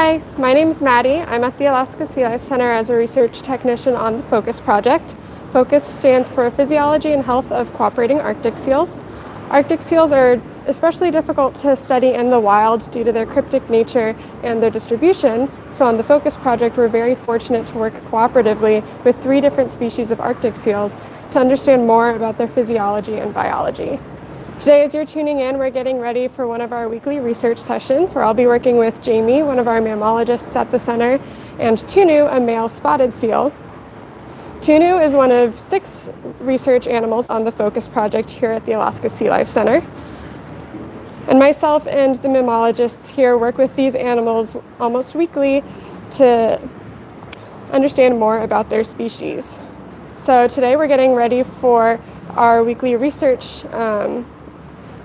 Hi, my name is Maddie. I'm at the Alaska SeaLife Center as a research technician on the FOCUS project. FOCUS stands for Physiology and Health of Cooperating Arctic Seals. Arctic seals are especially difficult to study in the wild due to their cryptic nature and their distribution. So on the FOCUS project, we're very fortunate to work cooperatively with 3 different species of Arctic seals to understand more about their physiology and biology. Today, as you're tuning in, we're getting ready for one of our weekly research sessions where I'll be working with Jamie, one of our mammalogists at the center, and Tunu, a male spotted seal. Tunu is one of 6 research animals on the FOCUS project here at the Alaska SeaLife Center. And myself and the mammalogists here work with these animals almost weekly to understand more about their species. So today we're getting ready for our weekly research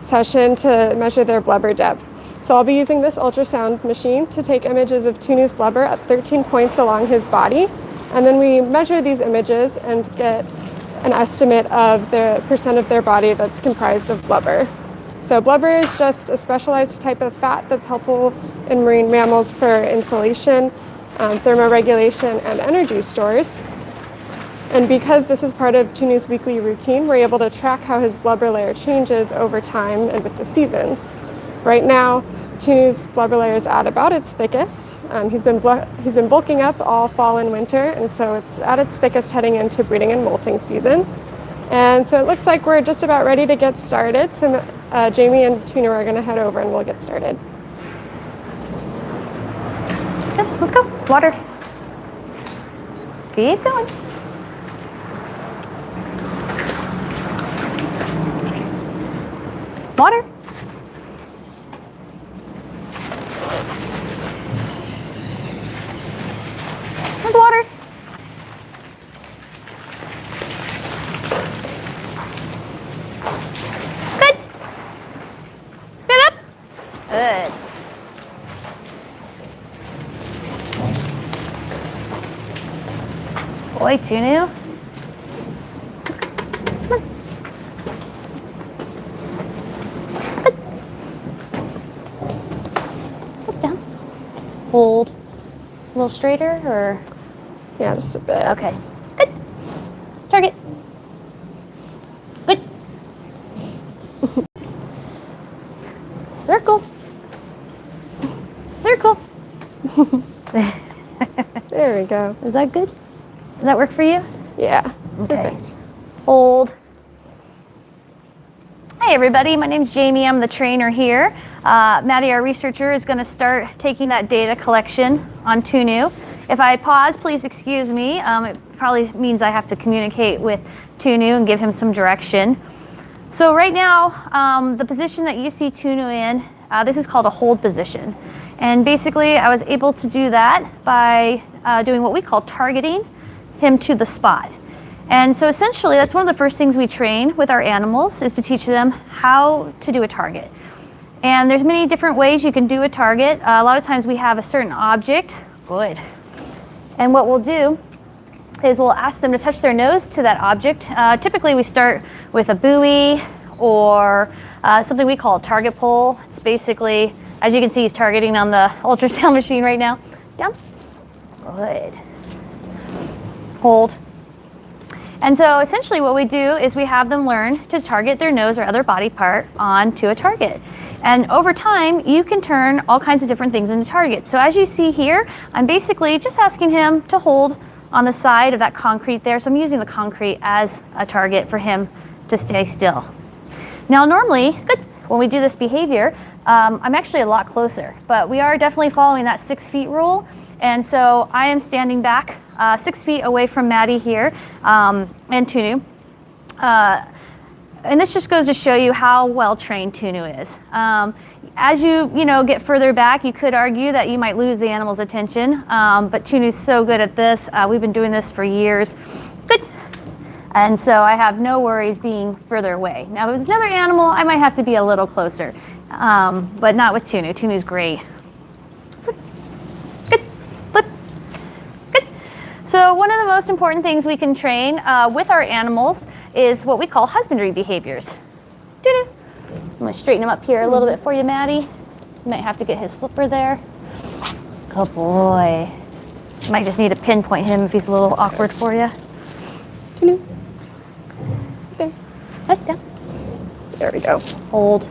session to measure their blubber depth. So I'll be using this ultrasound machine to take images of Tunu's blubber at 13 points along his body. And then we measure these images and get an estimate of the percent of their body that's comprised of blubber. So blubber is just a specialized type of fat that's helpful in marine mammals for insulation, thermoregulation, and energy stores. And because this is part of Tunu's weekly routine, we're able to track how his blubber layer changes over time and with the seasons. Right now, Tunu's blubber layer is at about its thickest. He's been bulking up all fall and winter, and so it's at its thickest heading into breeding and molting season. And so it looks like we're just about ready to get started. So Jamie and Tunu are going to head over and we'll get started. Good, let's go. Water. Keep going. Water. And water. Good. Get up. Good. Boy, Tunu. Hold a little straighter, or? Yeah, just a bit. Okay, good. Target. Good. Circle. Circle. There we go. Is that good? Does that work for you? Yeah, Okay. perfect. Hold. Hi everybody, my name's Jamie, I'm the trainer here. Maddie, our researcher, is going to start taking that data collection on Tunu. If I pause, please excuse me. It probably means I have to communicate with Tunu and give him some direction. So right now, the position that you see Tunu in, this is called a hold position. And basically, I was able to do that by doing what we call targeting him to the spot. And so essentially, that's one of the first things we train with our animals, is to teach them how to do a target. And there's many different ways you can do a target. A lot of times we have a certain object. Good. And what we'll do is we'll ask them to touch their nose to that object. Typically we start with a buoy or something we call a target pole. It's basically, as you can see, he's targeting on the ultrasound machine right now. Down. Good. Hold. And so essentially what we do is we have them learn to target their nose or other body part onto a target. And over time, you can turn all kinds of different things into targets. So as you see here, I'm basically just asking him to hold on the side of that concrete there. So I'm using the concrete as a target for him to stay still. Now normally, good, when we do this behavior, I'm actually a lot closer, but we are definitely following that 6 feet rule. And so I am standing back 6 feet away from Maddie here and Tunu. And this just goes to show you how well trained Tunu is. As you get further back, you could argue that you might lose the animal's attention, but Tunu's so good at this. We've been doing this for years. Good. And so I have no worries being further away. Now, if it was another animal, I might have to be a little closer, but not with Tunu. Tunu's great. Good. Flip. Good. So one of the most important things we can train with our animals is what we call husbandry behaviors. Doo-doo. I'm going to straighten him up here a little bit for you, Maddie. You might have to get his flipper there. Good boy. You might just need to pinpoint him if he's a little awkward for you. Tunu. There. Right down. There we go. Hold.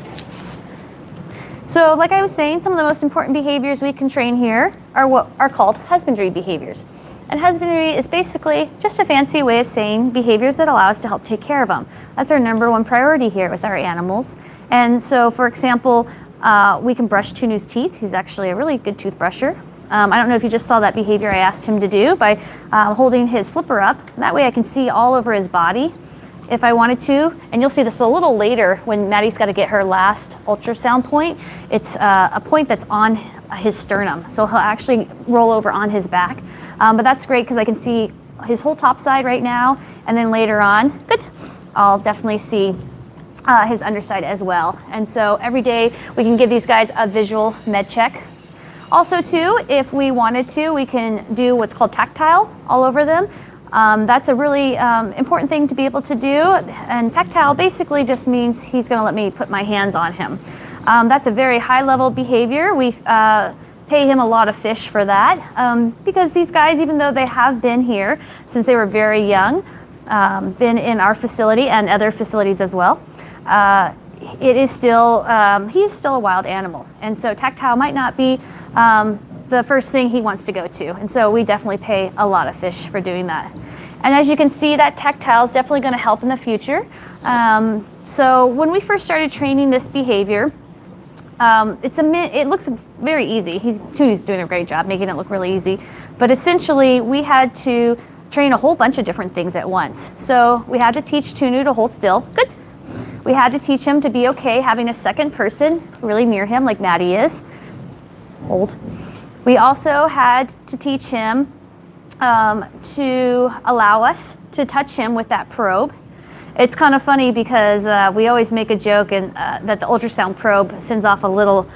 So like I was saying, some of the most important behaviors we can train here are what are called husbandry behaviors. And husbandry is basically just a fancy way of saying behaviors that allow us to help take care of them. That's our number one priority here with our animals. And so, for example, we can brush Tunu's teeth. He's actually a really good toothbrusher. I don't know if you just saw that behavior I asked him to do by holding his flipper up. That way I can see all over his body if I wanted to. And you'll see this a little later when Maddie's got to get her last ultrasound point. It's a point that's on his sternum. So he'll actually roll over on his back. But that's great because I can see his whole top side right now. And then later on, good, I'll definitely see his underside as well. And so every day we can give these guys a visual med check. Also too, if we wanted to, we can do what's called tactile all over them. That's a really important thing to be able to do. And tactile basically just means he's going to let me put my hands on him. That's a very high level behavior. We pay him a lot of fish for that because these guys, even though they have been here since they were very young, been in our facility and other facilities as well, it is still, he is still a wild animal. And so tactile might not be the first thing he wants to go to. And so we definitely pay a lot of fish for doing that. And as you can see, that tactile is definitely going to help in the future. So when we first started training this behavior, it looks very easy. Tunu's doing a great job making it look really easy. But essentially, we had to train a whole bunch of different things at once. So we had to teach Tunu to hold still. Good. We had to teach him to be okay having a second person really near him, like Maddie is. Hold. We also had to teach him to allow us to touch him with that probe. It's kind of funny because we always make a joke and that the ultrasound probe sends off a little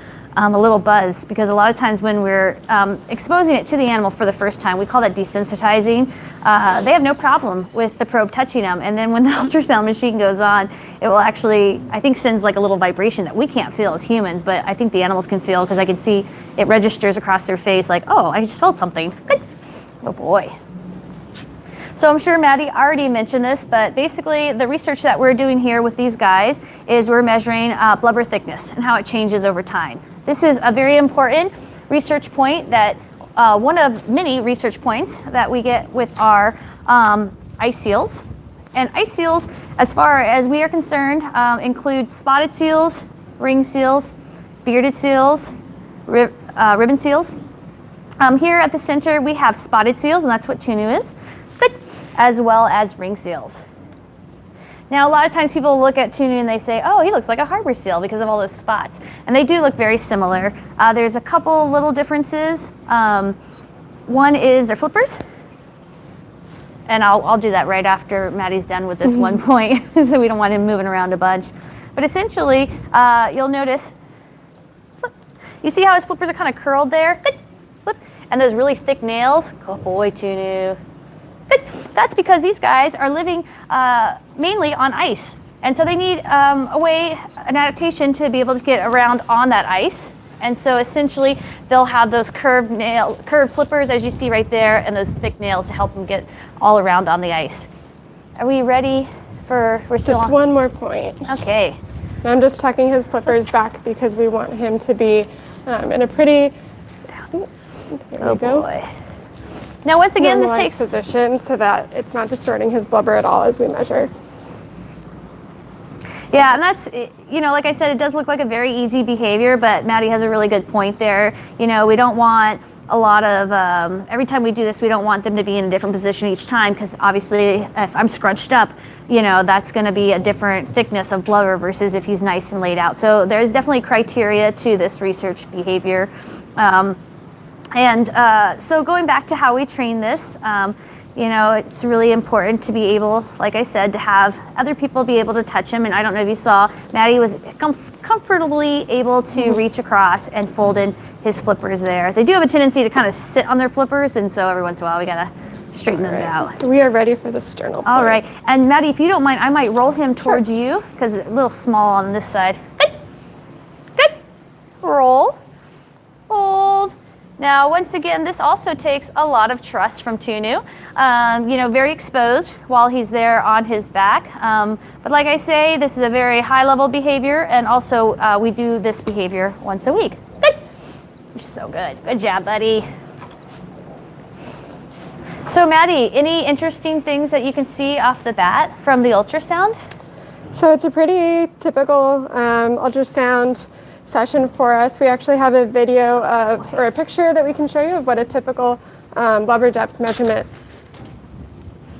buzz, because a lot of times when we're exposing it to the animal for the first time, we call that desensitizing. They have no problem with the probe touching them, and then when the ultrasound machine goes on, it will actually, I think, sends like a little vibration that we can't feel as humans, but I think the animals can feel, because I can see it registers across their face like, oh, I just felt something. Good. Oh boy. So I'm sure Maddie already mentioned this, but basically the research that we're doing here with these guys is we're measuring blubber thickness and how it changes over time. This is a very important research point, that one of many research points that we get with our ice seals. And ice seals, as far as we are concerned, include spotted seals, ring seals, bearded seals, ribbon seals. Here at the center we have spotted seals, and that's what Tunu is. Good. As well as ring seals. Now, a lot of times people look at Tunu and they say, oh, he looks like a harbor seal because of all those spots. And they do look very similar. There's a couple little differences. One is their flippers. And I'll do that right after Maddie's done with this one point, so we don't want him moving around a bunch. But essentially, you'll notice, you see how his flippers are kind of curled there? Good. Flip. And those really thick nails. Good boy, Tunu. Good. That's because these guys are living mainly on ice. And so they need an adaptation to be able to get around on that ice. And so essentially they'll have those curved flippers, as you see right there, and those thick nails to help them get all around on the ice. Are we ready for, we're still Just on? one more point. Okay. I'm just tucking his flippers back because we want him to be in a pretty, there we go. Boy. Now, once again, this normalized takes position so that it's not distorting his blubber at all as we measure. Yeah, and that's, like I said, it does look like a very easy behavior, but Maddie has a really good point there. We don't want a lot of, every time we do this, we don't want them to be in a different position each time, because obviously if I'm scrunched up, that's going to be a different thickness of blubber versus if he's nice and laid out. So there's definitely criteria to this research behavior. So going back to how we train this, it's really important to be able, like I said, to have other people be able to touch him. And I don't know if you saw, Maddie was comfortably able to reach across and fold in his flippers there. They do have a tendency to kind of sit on their flippers, and so every once in a while we gotta straighten those out. We are ready for the sternal point. All right, and Maddie, if you don't mind, I might roll him towards you, because it's a little small on this side. Good. Good. Roll. Hold. Now, once again, this also takes a lot of trust from Tunu. Very exposed while he's there on his back. But like I say, this is a very high-level behavior, and also we do this behavior once a week. Good. You're so good. Good job, buddy. So, Maddie, any interesting things that you can see off the bat from the ultrasound? So it's a pretty typical ultrasound session for us. We actually have a video or a picture that we can show you of what a typical blubber depth measurement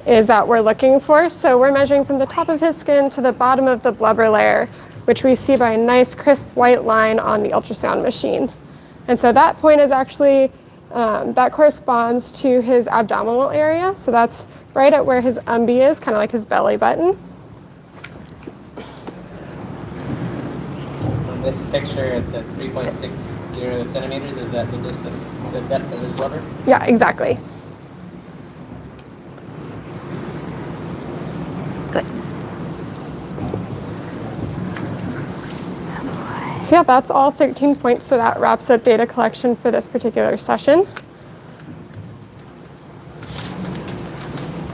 is that we're looking for. So we're measuring from the top of his skin to the bottom of the blubber layer, which we see by a nice crisp white line on the ultrasound machine. And so that point is actually, that corresponds to his abdominal area. So that's right at where his umbi is, kind of like his belly button. In this picture, it says 3.60 centimeters. Is that the distance, the depth of his blubber? Yeah, exactly. Good. So yeah, that's all 13 points. So that wraps up data collection for this particular session.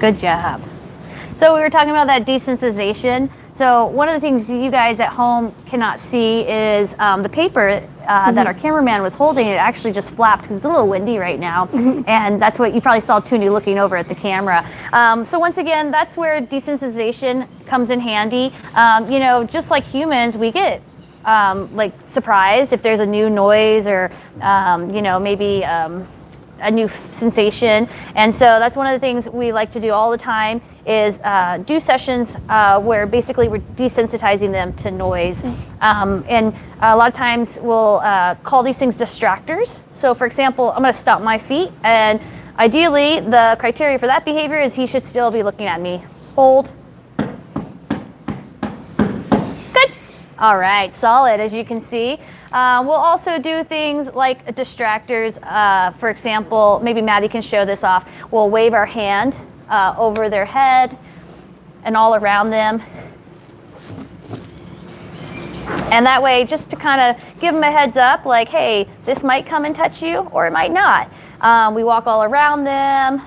Good job. So we were talking about that desensitization. So one of the things you guys at home cannot see is the paper that our cameraman was holding. It actually just flapped because it's a little windy right now. And that's what you probably saw Tunu looking over at the camera. So once again, that's where desensitization comes in handy. Just like humans, we get surprised if there's a new noise or, maybe a new sensation. And so that's one of the things we like to do all the time is do sessions where basically we're desensitizing them to noise. And a lot of times we'll call these things distractors. So for example, I'm going to stomp my feet, and ideally the criteria for that behavior is he should still be looking at me. Hold. Good. All right, solid, as you can see. We'll also do things like distractors. For example, maybe Maddie can show this off. We'll wave our hand over their head and all around them. And that way, just to kind of give them a heads up, like, hey, this might come and touch you, or it might not. We walk all around them,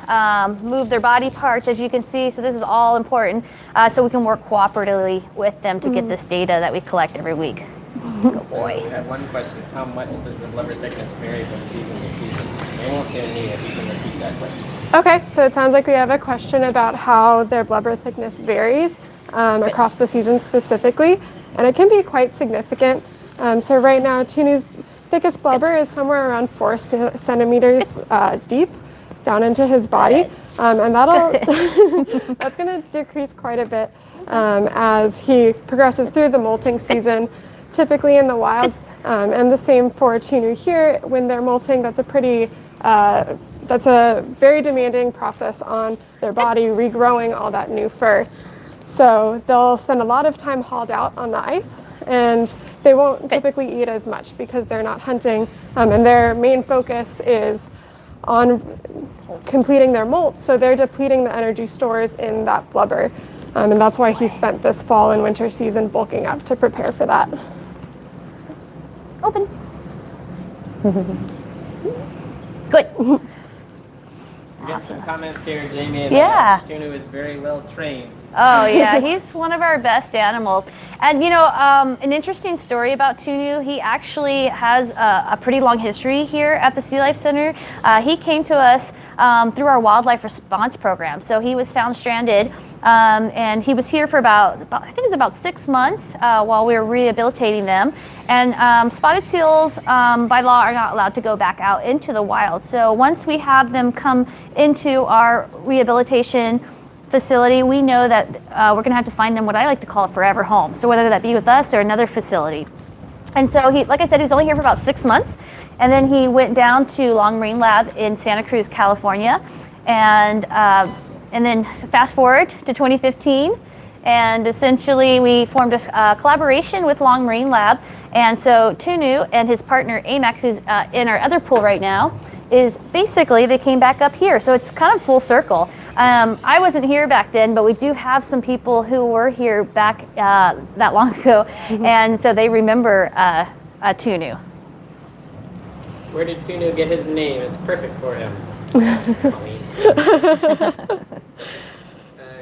move their body parts, as you can see. So this is all important, so we can work cooperatively with them to get this data that we collect every week. Good boy. We have one question. How much does the blubber thickness vary from season to season? They won't hear me if you can repeat that question. Okay, so it sounds like we have a question about how their blubber thickness varies across the season specifically, and it can be quite significant. So right now, Tunu's thickest blubber is somewhere around 4 centimeters deep down into his body, and that's going to decrease quite a bit as he progresses through the molting season, typically in the wild. And the same for Tunu here. When they're molting, that's a very demanding process on their body, regrowing all that new fur. So they'll spend a lot of time hauled out on the ice, and they won't typically eat as much because they're not hunting, and their main focus is on completing their molt, so they're depleting the energy stores in that blubber. And that's why he spent this fall and winter season bulking up to prepare for that. Open. Good. We got some comments here, Jamie. Yeah. Tunu is very well trained. Oh yeah, he's one of our best animals. And an interesting story about Tunu, he actually has a pretty long history here at the SeaLife Center. He came to us through our wildlife response program. So he was found stranded, and he was here for about I think it was about 6 months while we were rehabilitating them. And spotted seals, by law, are not allowed to go back out into the wild. So once we have them come into our rehabilitation facility, we know that we're going to have to find them what I like to call a forever home. So whether that be with us or another facility. And so he, like I said, he was only here for about 6 months. And then he went down to Long Marine Lab in Santa Cruz, California. And then fast forward to 2015. And essentially we formed a collaboration with Long Marine Lab. And so Tunu and his partner Amac, who's in our other pool right now, is basically they came back up here. So it's kind of full circle. I wasn't here back then, but we do have some people who were here back that long ago. And so they remember Tunu. Where did Tunu get his name? It's perfect for him. Colleen.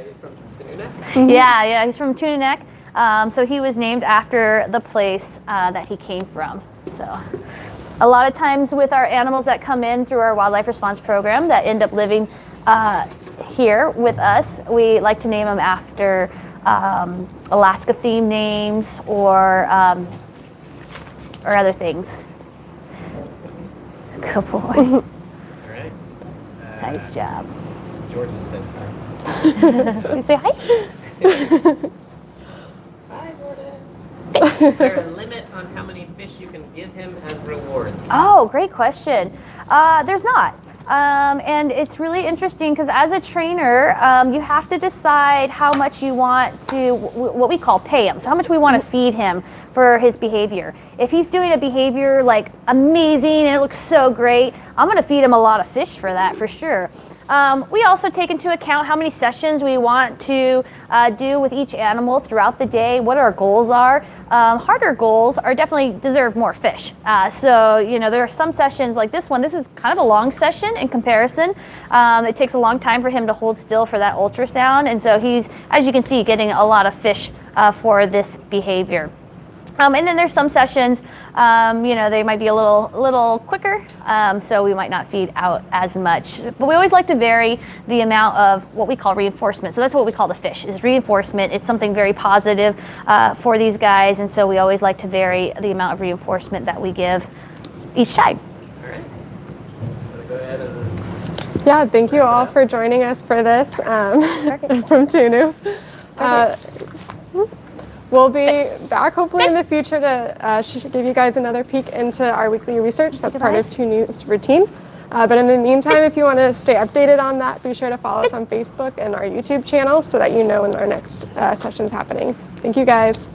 He's from Tununak? Yeah, he's from Tununak. So he was named after the place that he came from. So a lot of times with our animals that come in through our wildlife response program that end up living here with us, we like to name them after Alaska theme names or other things. Good boy. All right. Nice job. Jordan says hi. You say hi? Hi, Jordan. Is there a limit on how many fish you can give him as rewards? Oh, great question. There's not. And it's really interesting because as a trainer, you have to decide how much you want to, what we call pay him. So how much we want to feed him for his behavior. If he's doing a behavior like amazing and it looks so great, I'm going to feed him a lot of fish for that for sure. We also take into account how many sessions we want to do with each animal throughout the day, what our goals are. Harder goals are definitely deserve more fish. So, you know, there are some sessions like this one. This is kind of a long session in comparison. It takes a long time for him to hold still for that ultrasound. And so he's, as you can see, getting a lot of fish for this behavior. And then there's some sessions, you know, they might be a little quicker, so we might not feed out as much. But we always like to vary the amount of what we call reinforcement. So that's what we call the fish, is reinforcement. It's something very positive for these guys, and so we always like to vary the amount of reinforcement that we give each time. All right. Want to go ahead and... Yeah, thank you all for joining us for this from Tunu. We'll be back hopefully in the future to give you guys another peek into our weekly research. That's part of Tunu's routine. But in the meantime, if you want to stay updated on that, be sure to follow us on Facebook and our YouTube channel so that you know when our next session's happening. Thank you guys.